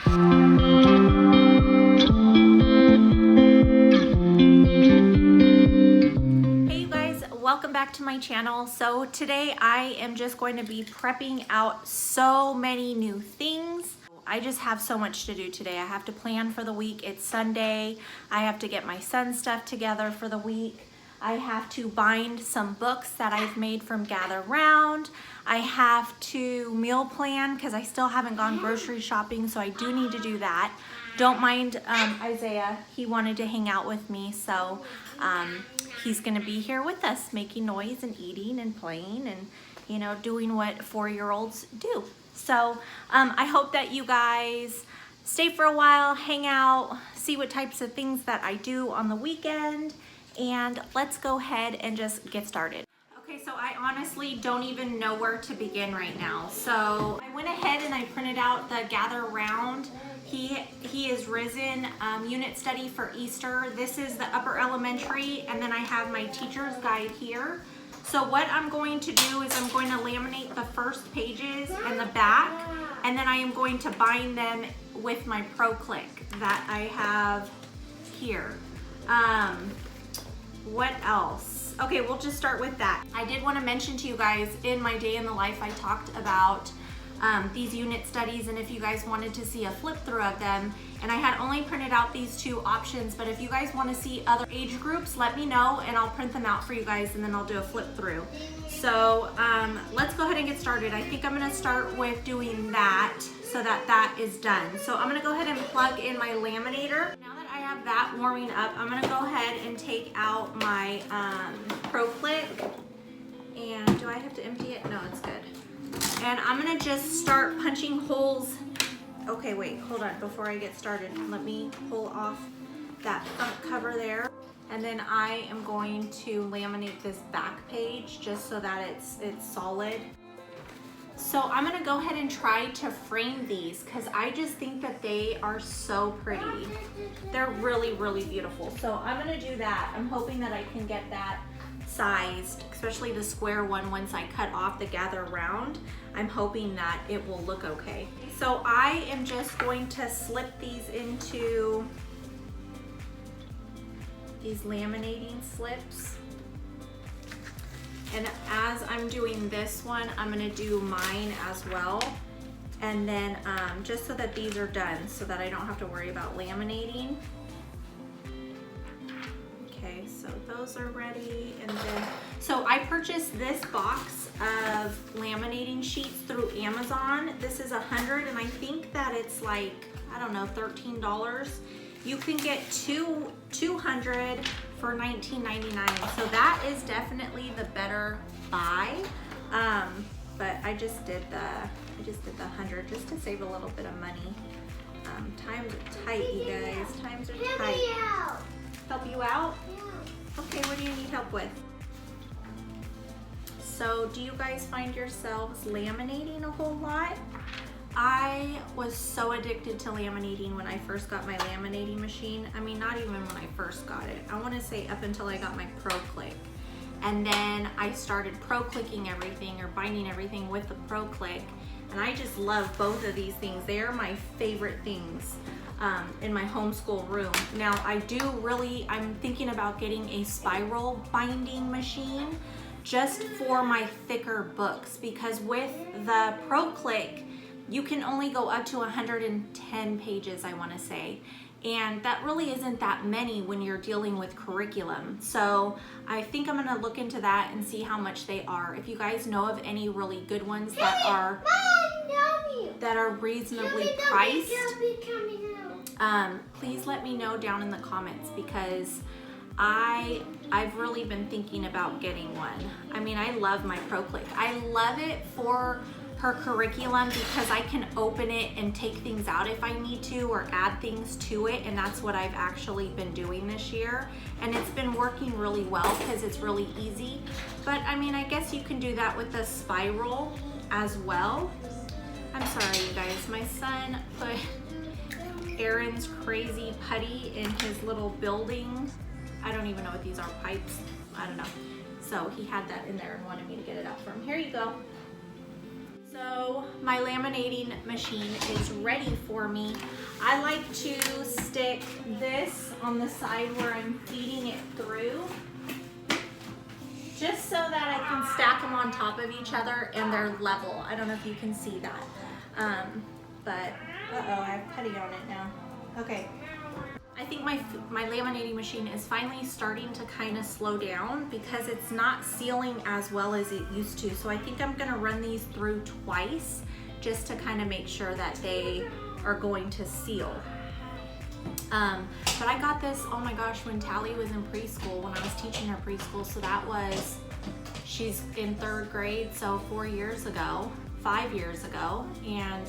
Welcome back to my channel. So today I am just going to be prepping out so many new things. I just have so much to do today. I have to plan for the week. It's Sunday. I have to get my son's stuff together for the week. I have to bind some books that I've made from Gather Round. I have to meal plan because I still haven't gone grocery shopping, so I do need to do that. Don't mind Isaiah. He wanted to hang out with me, so he's gonna be here with us, making noise and eating and playing and, you know, doing what 4-year-olds do. So I hope that you guys stay for a while, hang out, see what types of things that I do on the weekend, and let's go ahead and just get started. Okay, so I honestly don't even know where to begin right now. So I went ahead and I printed out the Gather Round. He is risen unit study for Easter. This is the upper elementary, and then I have my teacher's guide here. So what I'm going to do is I'm going to laminate the first pages and the back, and then I am going to bind them with my Proclick that I have here. What else? Okay, we'll just start with that. I did want to mention to you guys, in my day in the life, I talked about these unit studies, and if you guys wanted to see a flip through of them, and I had only printed out these 2 options, but if you guys want to see other age groups, let me know and I'll print them out for you guys, and then I'll do a flip through. So let's go ahead and get started. I think I'm going to start with doing that so that that is done. So I'm going to go ahead and plug in my laminator. Now that I have that warming up, I'm going to go ahead and take out my Proclick. And do I have to empty it? No, it's good. And I'm gonna just start punching holes. Okay, wait, hold on. Before I get started, let me pull off that front cover there. And then I am going to laminate this back page just so that it's solid. So I'm gonna go ahead and try to frame these because I just think that they are so pretty. They're really, really beautiful. So I'm gonna do that. I'm hoping that I can get that sized, especially the square one. Once I cut off the Gather Round, I'm hoping that it will look okay. So I am just going to slip these into these laminating slips. And as I'm doing this one, I'm gonna do mine as well. And then just so that these are done so that I don't have to worry about laminating. Okay, so those are ready. And then, so I purchased this box of laminating sheets through Amazon. This is 100, and I think that it's like, I don't know, $13. You can get 200 for $19.99. So that is definitely the better buy. But I just did the 100 just to save a little bit of money. Times are tight, you guys. Times are tight. Help you out? Yeah. Okay, what do you need help with? So do you guys find yourselves laminating a whole lot? I was so addicted to laminating when I first got my laminating machine. I mean, not even when I first got it. I want to say up until I got my Proclick. And then I started Proclicking everything or binding everything with the Proclick. And I just love both of these things. They are my favorite things in my homeschool room. Now I'm thinking about getting a spiral binding machine just for my thicker books, because with the Proclick, you can only go up to 110 pages, I wanna say. And that really isn't that many when you're dealing with curriculum. So I think I'm gonna look into that and see how much they are. If you guys know of any really good ones that are reasonably priced, please let me know down in the comments, because I've really been thinking about getting one. I mean, I love my Proclick. I love it for her curriculum because I can open it and take things out if I need to, or add things to it, and that's what I've actually been doing this year. And it's been working really well because it's really easy. But I mean, I guess you can do that with the spiral as well. I'm sorry, you guys. My son put Aaron's crazy putty in his little building. I don't even know what these are, pipes. I don't know. So he had that in there and wanted me to get it out for him. Here you go. So my laminating machine is ready for me. I like to stick this on the side where I'm feeding it through, just so that I can stack them on top of each other and they're level. I don't know if you can see that, but uh-oh, I have putty on it now. Okay. I think my laminating machine is finally starting to kind of slow down because it's not sealing as well as it used to. So I think I'm gonna run these through twice just to kind of make sure that they are going to seal. But I got this, oh my gosh, when Tally was in preschool, when I was teaching her preschool. So that was, she's in 3rd grade, so 4 years ago, 5 years ago. And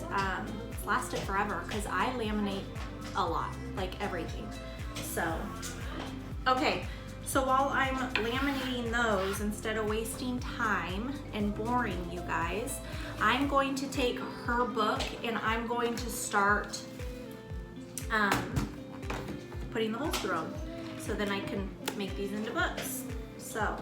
it's lasted forever because I laminate a lot, like everything. So, okay, so while I'm laminating those, instead of wasting time and boring you guys, I'm going to take her book and I'm going to start putting the holes through them, so then I can make these into books. So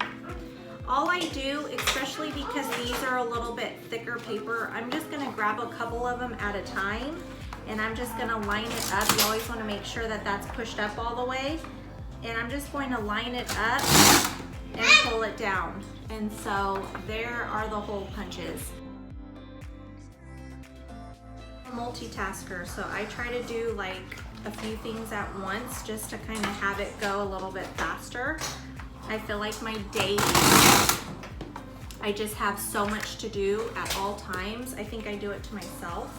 all I do, especially because these are a little bit thicker paper, I'm just gonna grab a couple of them at a time and I'm just gonna line it up. You always wanna make sure that that's pushed up all the way. And I'm just going to line it up and pull it down. And so there are the hole punches. I'm a multitasker, so I try to do like a few things at once just to kind of have it go a little bit faster. I feel like my day, I just have so much to do at all times. I think I do it to myself,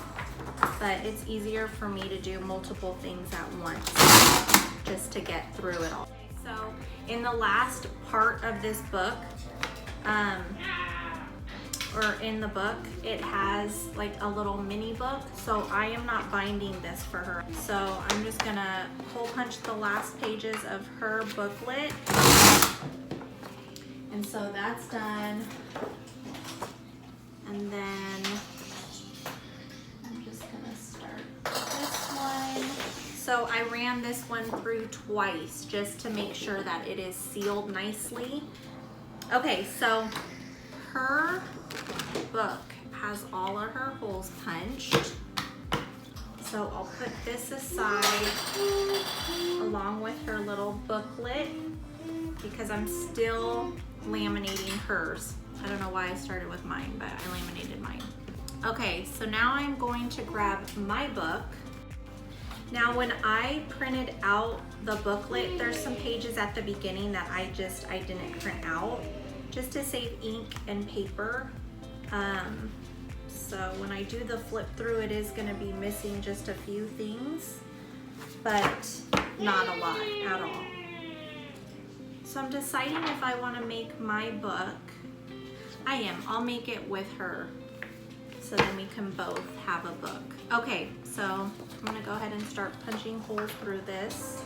but it's easier for me to do multiple things at once just to get through it all. So in the last part of this book, or in the book, it has like a little mini book. So I am not binding this for her. So I'm just gonna hole punch the last pages of her booklet. And so that's done. And then I'm just gonna start this one. So I ran this one through twice just to make sure that it is sealed nicely. Okay, so her book has all of her holes punched. So I'll put this aside along with her little booklet because I'm still laminating hers. I don't know why I started with mine, but I laminated mine. Okay, so now I'm going to grab my book. Now when I printed out the booklet, there's some pages at the beginning that I didn't print out just to save ink and paper. So when I do the flip through, it is gonna be missing just a few things, but not a lot at all. So I'm deciding if I wanna make my book. I'll make it with her, so then we can both have a book. Okay, so I'm gonna go ahead and start punching holes through this.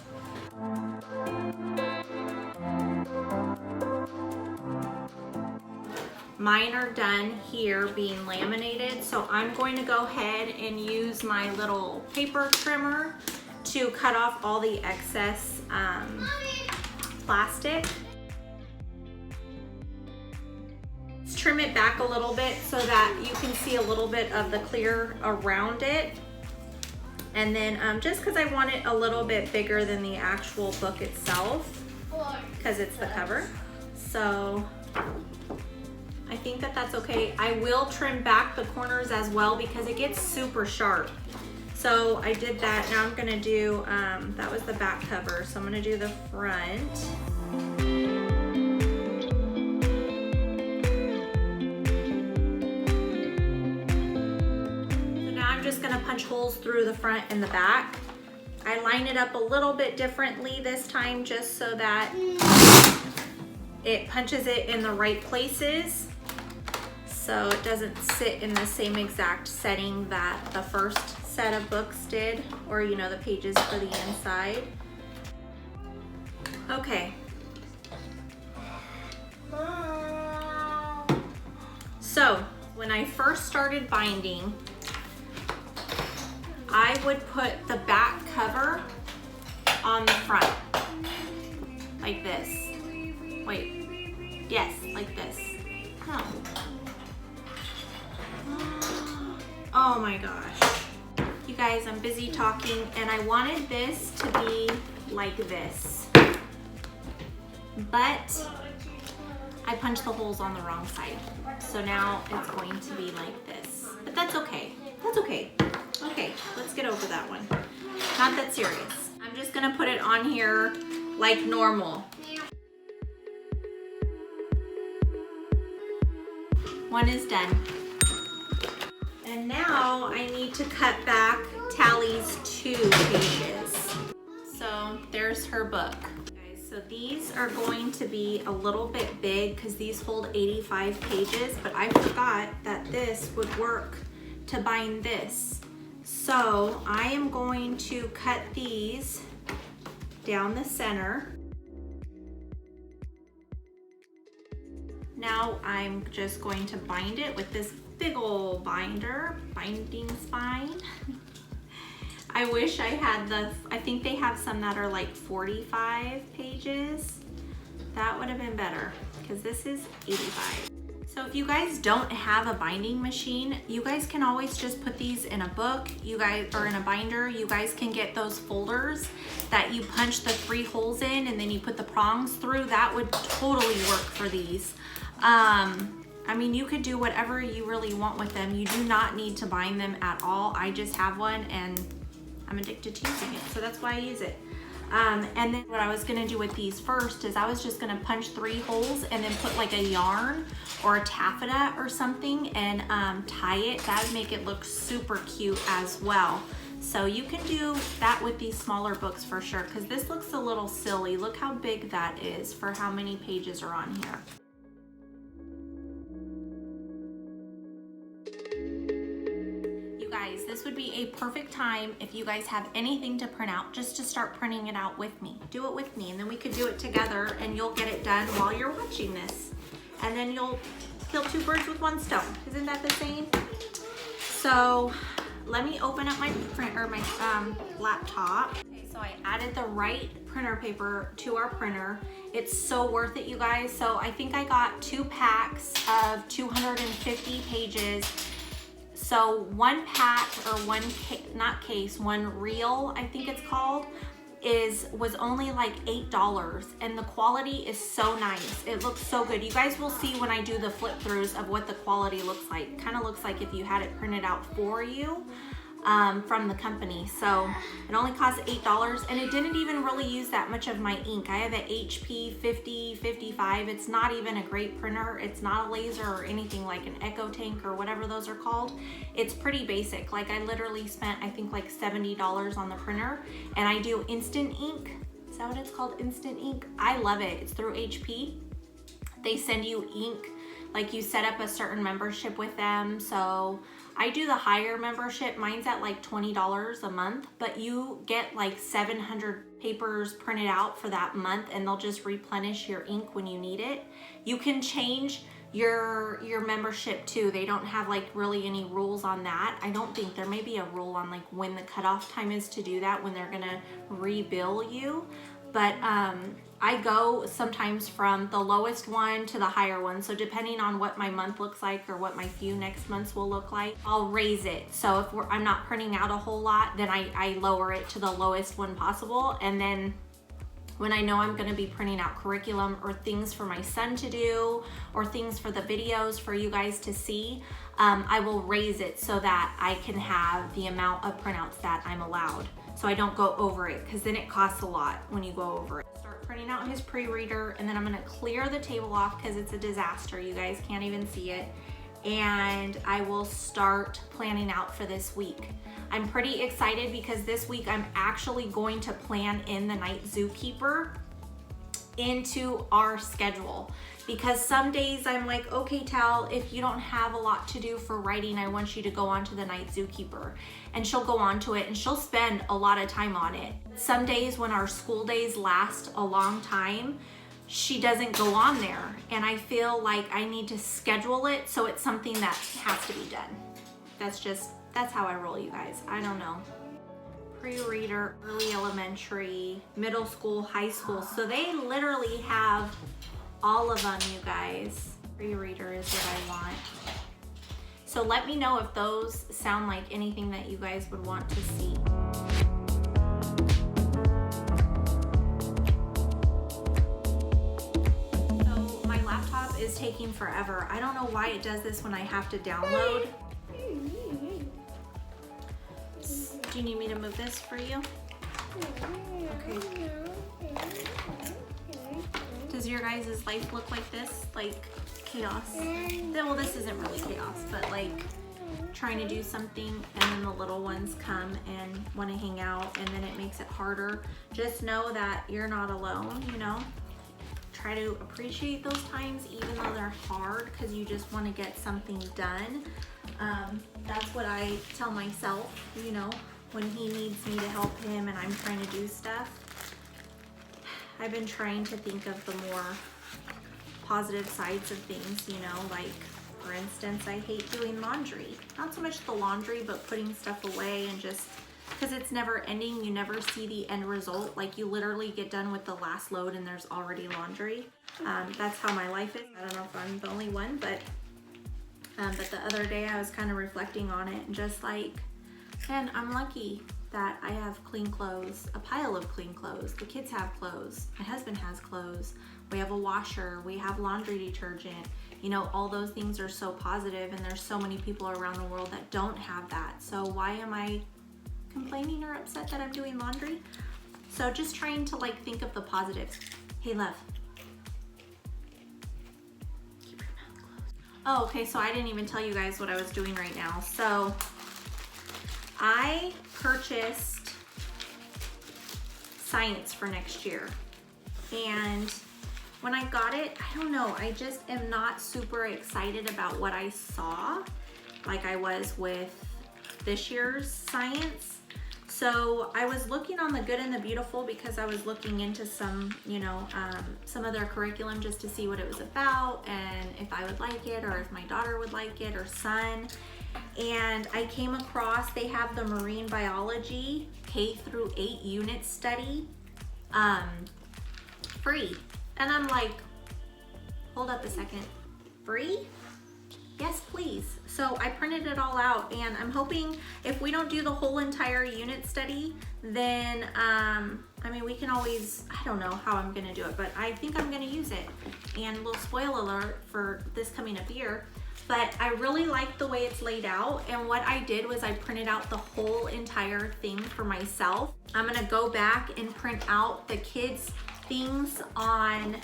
Mine are done here being laminated, so I'm going to go ahead and use my little paper trimmer to cut off all the excess plastic. Let's trim it back a little bit so that you can see a little bit of the clear around it. And then just because I want it a little bit bigger than the actual book itself, because it's the cover. So I think that that's okay. I will trim back the corners as well because it gets super sharp. So I did that. Now I'm gonna do, that was the back cover. So I'm gonna do the front. So now I'm just gonna punch holes through the front and the back. I line it up a little bit differently this time just so that it punches it in the right places, so it doesn't sit in the same exact setting that the first set of books did, or you know, the pages for the inside. Okay. So when I first started binding, I would put the back cover on the front, like this. Wait, yes, like this. No. Oh my gosh. You guys, I'm busy talking and I wanted this to be like this. But I punched the holes on the wrong side. So now it's going to be like this. But that's okay. That's okay. Okay, let's get over that one. Not that serious. I'm just gonna put it on here like normal. One is done. And now I need to cut back Tally's 2 pages. So there's her book. So these are going to be a little bit big because these hold 85 pages, but I forgot that this would work to bind this. So I am going to cut these down the center. Now I'm just going to bind it with this big old binder, binding spine. I wish I had I think they have some that are like 45 pages. That would have been better because this is 85. So if you guys don't have a binding machine, you guys can always just put these in a book, or in a binder. You guys can get those folders that you punch the 3 holes in and then you put the prongs through. That would totally work for these. I mean, you could do whatever you really want with them. You do not need to bind them at all. I just have one and I'm addicted to using it, so that's why I use it. And then what I was gonna do with these first is I was just gonna punch 3 holes and then put like a yarn or a taffeta or something and tie it. That would make it look super cute as well. So you can do that with these smaller books for sure, because this looks a little silly. Look how big that is for how many pages are on here. This would be a perfect time if you guys have anything to print out, just to start printing it out with me. Do it with me, and then we could do it together and you'll get it done while you're watching this. And then you'll kill 2 birds with 1 stone. Isn't that the saying? So let me open up my laptop. Okay, so I added the right printer paper to our printer. It's so worth it, you guys. So I think I got 2 packs of 250 pages. So 1 pack, or 1 reel, I think it's called, was only like $8, and the quality is so nice. It looks so good. You guys will see when I do the flip throughs of what the quality looks like. Kind of looks like if you had it printed out for you from the company. So it only cost $8, and it didn't even really use that much of my ink. I have an HP 5055. It's not even a great printer. It's not a laser or anything like an Echo Tank or whatever those are called. It's pretty basic. Like I literally spent, I think, like $70 on the printer, and I do instant ink. Is that what it's called? Instant ink? I love it. It's through HP. They send you ink, like you set up a certain membership with them. So I do the higher membership. Mine's at like $20 a month, but you get like 700 papers printed out for that month, and they'll just replenish your ink when you need it. You can change your membership too. They don't have like really any rules on that. I don't think. There may be a rule on like when the cutoff time is to do that, when they're gonna rebill you. But I go sometimes from the lowest one to the higher one. So depending on what my month looks like or what my few next months will look like, I'll raise it. So if I'm not printing out a whole lot, then I lower it to the lowest one possible. And then when I know I'm gonna be printing out curriculum or things for my son to do or things for the videos for you guys to see, I will raise it so that I can have the amount of printouts that I'm allowed. So I don't go over it, because then it costs a lot when you go over it. Start printing out his pre-reader, and then I'm gonna clear the table off because it's a disaster. You guys can't even see it. And I will start planning out for this week. I'm pretty excited because this week I'm actually going to plan in the Night Zookeeper into our schedule, because some days I'm like, okay, Tal, if you don't have a lot to do for writing, I want you to go on to the Night Zookeeper. And she'll go on to it and she'll spend a lot of time on it. Some days when our school days last a long time, she doesn't go on there, and I feel like I need to schedule it so it's something that has to be done. That's how I roll, you guys. I don't know. Pre-reader, early elementary, middle school, high school. So they literally have all of them, you guys. Pre-reader is what I want. So let me know if those sound like anything that you guys would want to see. So my laptop is taking forever. I don't know why it does this when I have to download. Do you need me to move this for you? Okay. Does your guys' life look like this? Like chaos? Well, this isn't really chaos, but like trying to do something and then the little ones come and want to hang out and then it makes it harder. Just know that you're not alone, you know? Try to appreciate those times even though they're hard because you just want to get something done. That's what I tell myself, you know, when he needs me to help him and I'm trying to do stuff. I've been trying to think of the more positive sides of things, you know, like for instance, I hate doing laundry. Not so much the laundry, but putting stuff away and just, because it's never ending, you never see the end result. Like you literally get done with the last load and there's already laundry. That's how my life is. I don't know if I'm the only one, but the other day I was kind of reflecting on it and just like, man, I'm lucky that I have clean clothes, a pile of clean clothes. The kids have clothes, my husband has clothes, we have a washer, we have laundry detergent. You know, all those things are so positive and there's so many people around the world that don't have that. So why am I complaining or upset that I'm doing laundry? So just trying to like think of the positives. Hey, love. Keep your mouth closed. Oh, okay, so I didn't even tell you guys what I was doing right now. So I purchased science for next year. And when I got it, I don't know, I just am not super excited about what I saw like I was with this year's science. So I was looking on the Good and the Beautiful because I was looking into some, you know, some of their curriculum just to see what it was about and if I would like it or if my daughter would like it or son. And I came across, they have the marine biology K through 8 unit study free. And I'm like, hold up a second, free? Yes, please. So I printed it all out and I'm hoping if we don't do the whole entire unit study, then, I mean, we can always, I don't know how I'm gonna do it, but I think I'm gonna use it. And a little spoiler alert for this coming up year, but I really like the way it's laid out. And what I did was I printed out the whole entire thing for myself. I'm gonna go back and print out the kids' things on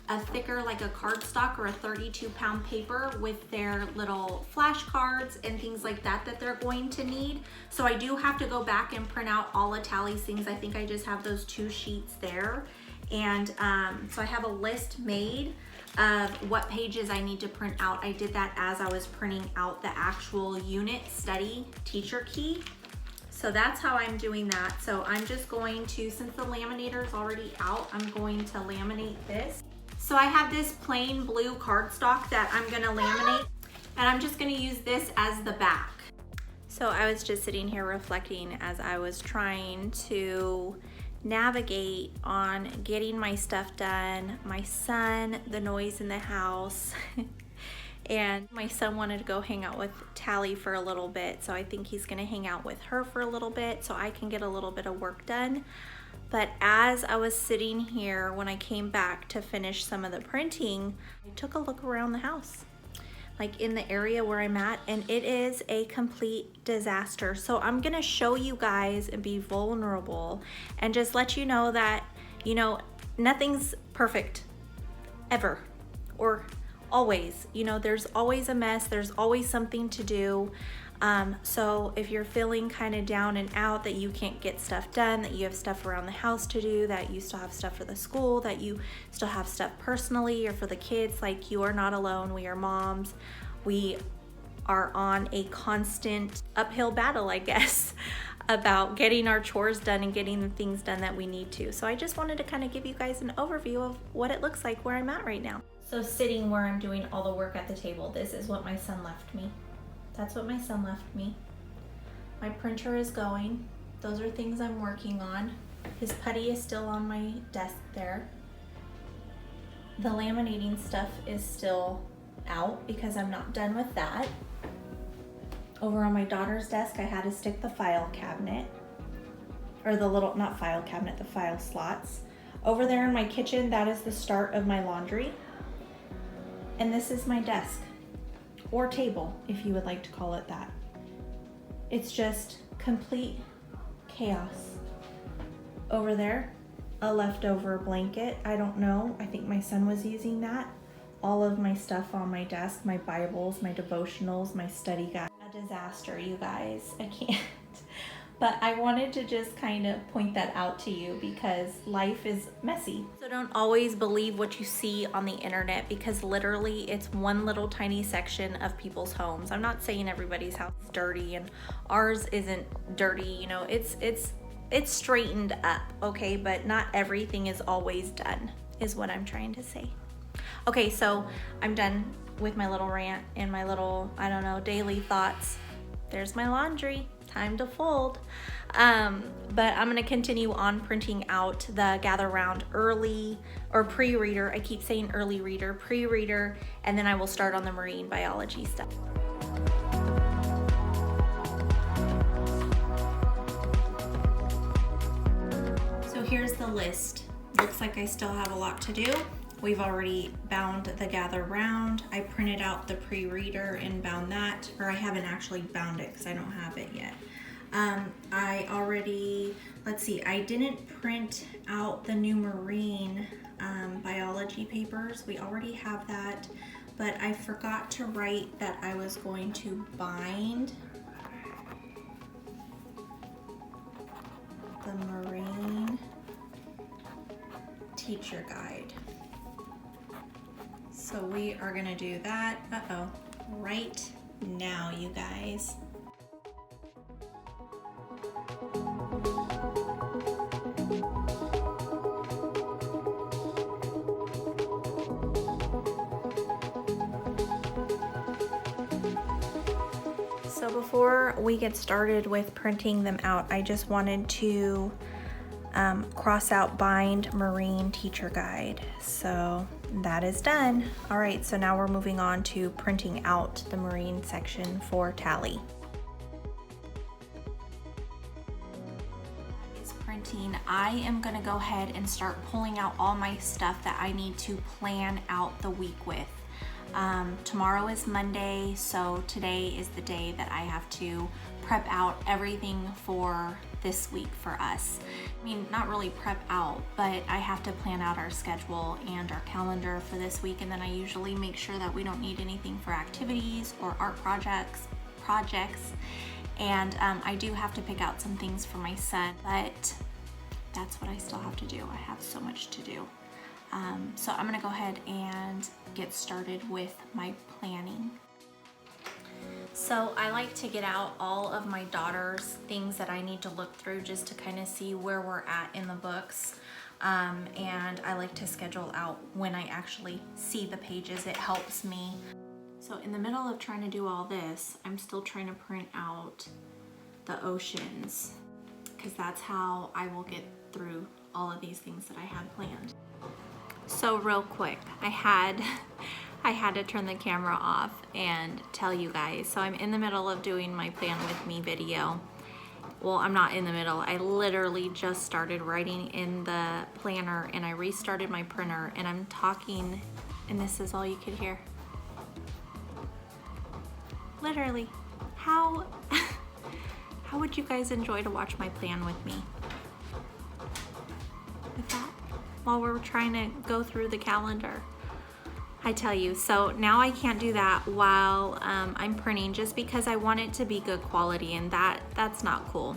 a thicker, like a cardstock or a 32-pound paper with their little flashcards and things like that that they're going to need. So I do have to go back and print out all of Tally's things. I think I just have those 2 sheets there. And so I have a list made of what pages I need to print out. I did that as I was printing out the actual unit study teacher key. So that's how I'm doing that. So I'm just going to, since the laminator is already out, I'm going to laminate this. So I have this plain blue cardstock that I'm gonna laminate, and I'm just gonna use this as the back. So I was just sitting here reflecting as I was trying to navigate on getting my stuff done, my son, the noise in the house, and my son wanted to go hang out with Tally for a little bit, so I think he's gonna hang out with her for a little bit so I can get a little bit of work done. But as I was sitting here, when I came back to finish some of the printing, I took a look around the house, like in the area where I'm at, and it is a complete disaster. So I'm gonna show you guys and be vulnerable and just let you know that, you know, nothing's perfect, ever, or always. You know, there's always a mess, there's always something to do. So if you're feeling kind of down and out that you can't get stuff done, that you have stuff around the house to do, that you still have stuff for the school, that you still have stuff personally or for the kids, like, you are not alone. We are moms. We are on a constant uphill battle, I guess, about getting our chores done and getting the things done that we need to. So I just wanted to kind of give you guys an overview of what it looks like where I'm at right now. So sitting where I'm doing all the work at the table, this is what my son left me. That's what my son left me. My printer is going. Those are things I'm working on. His putty is still on my desk there. The laminating stuff is still out because I'm not done with that. Over on my daughter's desk, I had to stick the file cabinet, or the little, not file cabinet, the file slots. Over there in my kitchen, that is the start of my laundry. And this is my desk, or table, if you would like to call it that. It's just complete chaos. Over there, a leftover blanket, I don't know, I think my son was using that. All of my stuff on my desk, my Bibles, my devotionals, my study guide. A disaster, you guys, I can't. But I wanted to just kind of point that out to you because life is messy. So don't always believe what you see on the internet, because literally it's one little tiny section of people's homes. I'm not saying everybody's house is dirty and ours isn't dirty, you know, it's straightened up, okay? But not everything is always done, is what I'm trying to say. Okay, so I'm done with my little rant and my little, I don't know, daily thoughts. There's my laundry. Time to fold. But I'm going to continue on printing out the Gather Round early or pre-reader. I keep saying early reader, pre-reader, and then I will start on the marine biology stuff. So here's the list. Looks like I still have a lot to do. We've already bound the Gather Round. I printed out the pre-reader and bound that, or I haven't actually bound it because I don't have it yet. I already, let's see, I didn't print out the new marine biology papers. We already have that, but I forgot to write that I was going to bind the marine teacher guide. So we are gonna do that, right now, you guys. So before we get started with printing them out, I just wanted to cross out bind marine teacher guide. So that is done. All right, so now we're moving on to printing out the marine section for Tally. Is printing. I am gonna go ahead and start pulling out all my stuff that I need to plan out the week with. Tomorrow is Monday, so today is the day that I have to prep out everything for this week for us. I mean, not really prep out, but I have to plan out our schedule and our calendar for this week, and then I usually make sure that we don't need anything for activities or art projects, and I do have to pick out some things for my son, but that's what I still have to do. I have so much to do. So I'm gonna go ahead and get started with my planning. So I like to get out all of my daughter's things that I need to look through just to kind of see where we're at in the books. And I like to schedule out when I actually see the pages. It helps me. So in the middle of trying to do all this, I'm still trying to print out the oceans, because that's how I will get through all of these things that I had planned. So real quick, I had to turn the camera off and tell you guys. So I'm in the middle of doing my Plan With Me video. Well, I'm not in the middle. I literally just started writing in the planner and I restarted my printer and I'm talking and this is all you could hear. Literally. How would you guys enjoy to watch my plan with me? With that? While we're trying to go through the calendar. I tell you, so now I can't do that while I'm printing just because I want it to be good quality, and that's not cool.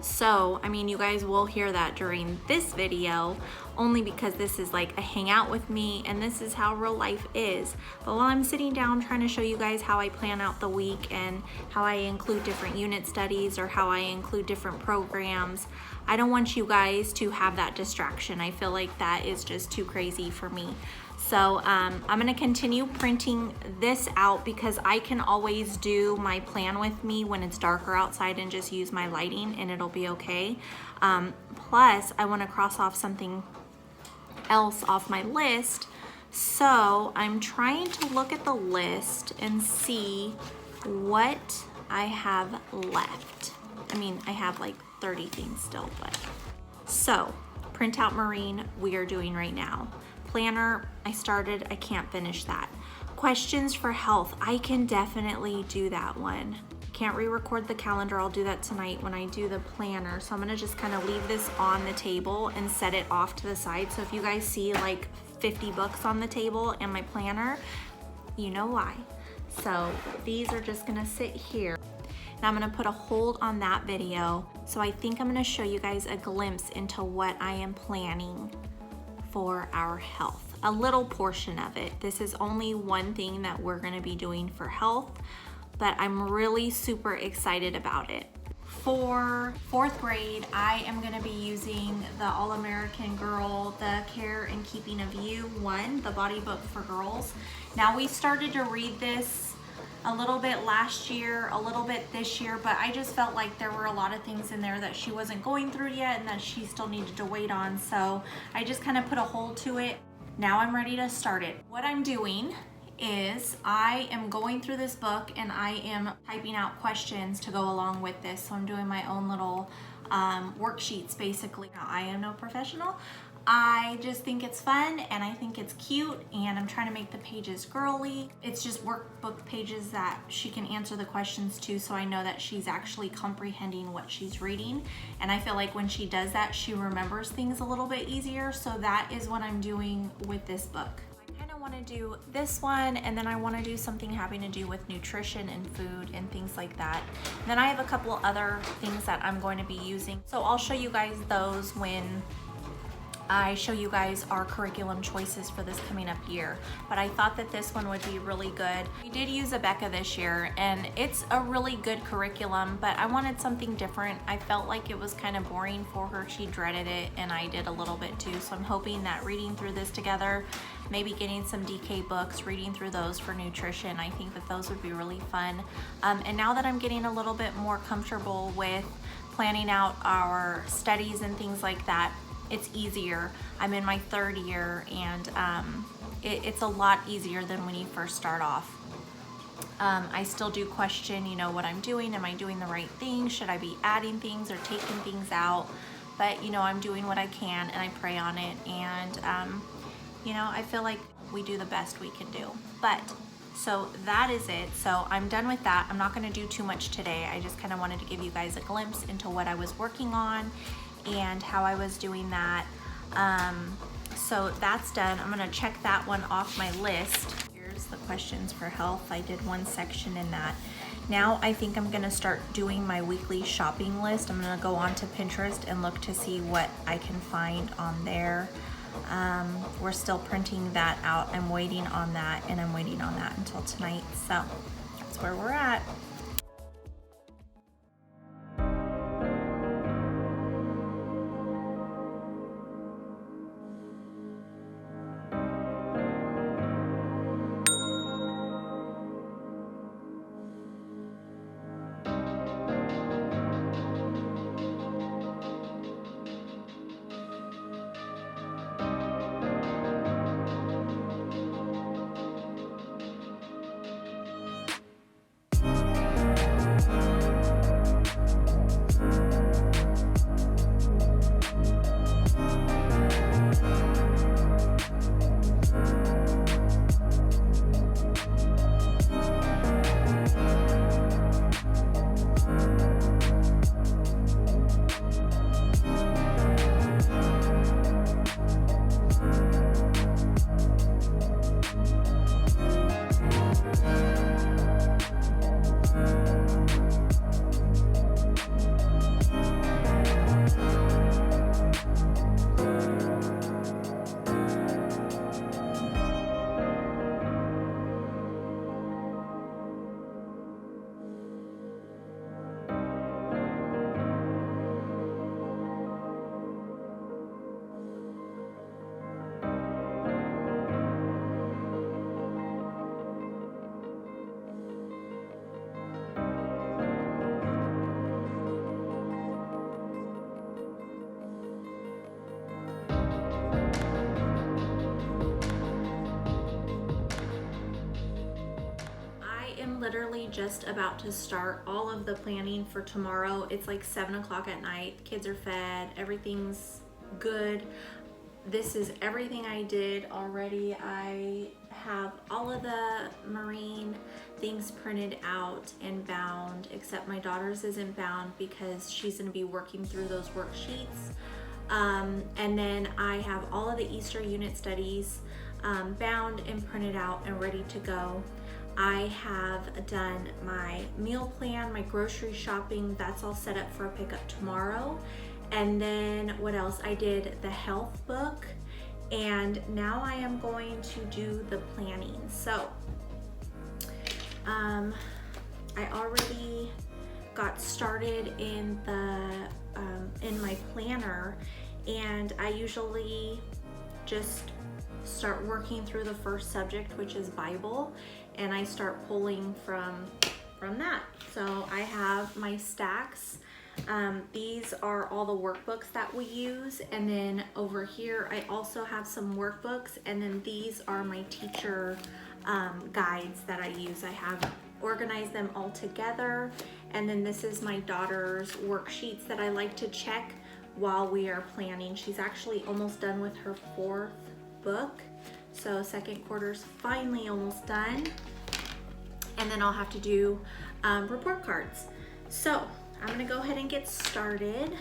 So, I mean, you guys will hear that during this video only because this is like a hangout with me and this is how real life is. But while I'm sitting down trying to show you guys how I plan out the week and how I include different unit studies or how I include different programs, I don't want you guys to have that distraction. I feel like that is just too crazy for me. So I'm gonna continue printing this out because I can always do my plan with me when it's darker outside and just use my lighting and it'll be okay. Plus I wanna cross off something else off my list. So I'm trying to look at the list and see what I have left. I mean, I have like 30 things still, but. So, printout marine, we are doing right now. Planner, I started, I can't finish that. Questions for health, I can definitely do that one. Can't re-record the calendar, I'll do that tonight when I do the planner. So I'm gonna just kind of leave this on the table and set it off to the side. So if you guys see like 50 books on the table and my planner, you know why. So these are just gonna sit here. Now I'm gonna put a hold on that video. So I think I'm gonna show you guys a glimpse into what I am planning for our health. A little portion of it. This is only one thing that we're gonna be doing for health, but I'm really super excited about it. For 4th grade, I am gonna be using the All-American Girl, The Care and Keeping of You 1, the body book for girls. Now we started to read this a little bit last year, a little bit this year, but I just felt like there were a lot of things in there that she wasn't going through yet and that she still needed to wait on. So I just kind of put a hold to it. Now I'm ready to start it. What I'm doing is I am going through this book and I am typing out questions to go along with this. So I'm doing my own little worksheets basically. Now, I am no professional. I just think it's fun and I think it's cute and I'm trying to make the pages girly. It's just workbook pages that she can answer the questions to, so I know that she's actually comprehending what she's reading. And I feel like when she does that, she remembers things a little bit easier. So that is what I'm doing with this book. I kind of want to do this one, and then I want to do something having to do with nutrition and food and things like that. And then I have a couple other things that I'm going to be using. So I'll show you guys those when I show you guys our curriculum choices for this coming up year, but I thought that this one would be really good. We did use Abeka this year and it's a really good curriculum, but I wanted something different. I felt like it was kind of boring for her. She dreaded it and I did a little bit too. So I'm hoping that reading through this together, maybe getting some DK books, reading through those for nutrition, I think that those would be really fun. And now that I'm getting a little bit more comfortable with planning out our studies and things like that, it's easier. I'm in my 3rd year and it's a lot easier than when you first start off. I still do question, you know, what I'm doing. Am I doing the right thing? Should I be adding things or taking things out? But, you know, I'm doing what I can and I pray on it. And, you know, I feel like we do the best we can do. But, so that is it. So I'm done with that. I'm not going to do too much today. I just kind of wanted to give you guys a glimpse into what I was working on and how I was doing that. So that's done. I'm gonna check that one off my list. Here's the questions for health. I did one section in that. Now I think I'm gonna start doing my weekly shopping list. I'm gonna go on to Pinterest and look to see what I can find on there. We're still printing that out. I'm waiting on that and I'm waiting on that until tonight. So that's where we're at. literally just about to start all of the planning for tomorrow. It's like 7 o'clock at night. Kids are fed, everything's good. This is everything I did already. I have all of the marine things printed out and bound, except my daughter's isn't bound because she's going to be working through those worksheets. And then I have all of the Easter unit studies bound and printed out and ready to go. I have done my meal plan, my grocery shopping, that's all set up for a pickup tomorrow. And then what else? I did the health book, and now I am going to do the planning. So I already got started in my planner, and I usually just start working through the first subject, which is Bible, and I start pulling from that. So I have my stacks. These are all the workbooks that we use, and then over here I also have some workbooks, and then these are my teacher guides that I use. I have organized them all together, and then this is my daughter's worksheets that I like to check while we are planning. She's actually almost done with her 4th book, so second quarter's finally almost done, and then I'll have to do report cards. So I'm gonna go ahead and get started.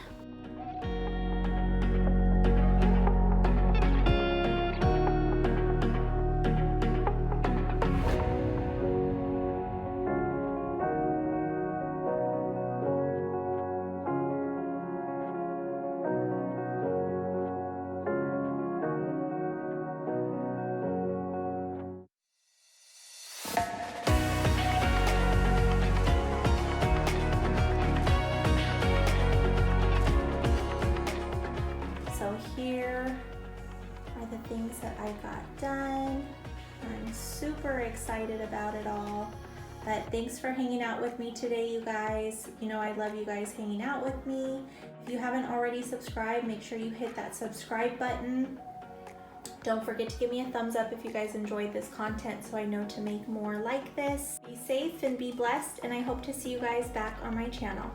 So here are the things that I got done. I'm super excited about it all. But thanks for hanging out with me today, you guys. You know I love you guys hanging out with me. If you haven't already subscribed, make sure you hit that subscribe button. Don't forget to give me a thumbs up if you guys enjoyed this content so I know to make more like this. Be safe and be blessed, and I hope to see you guys back on my channel.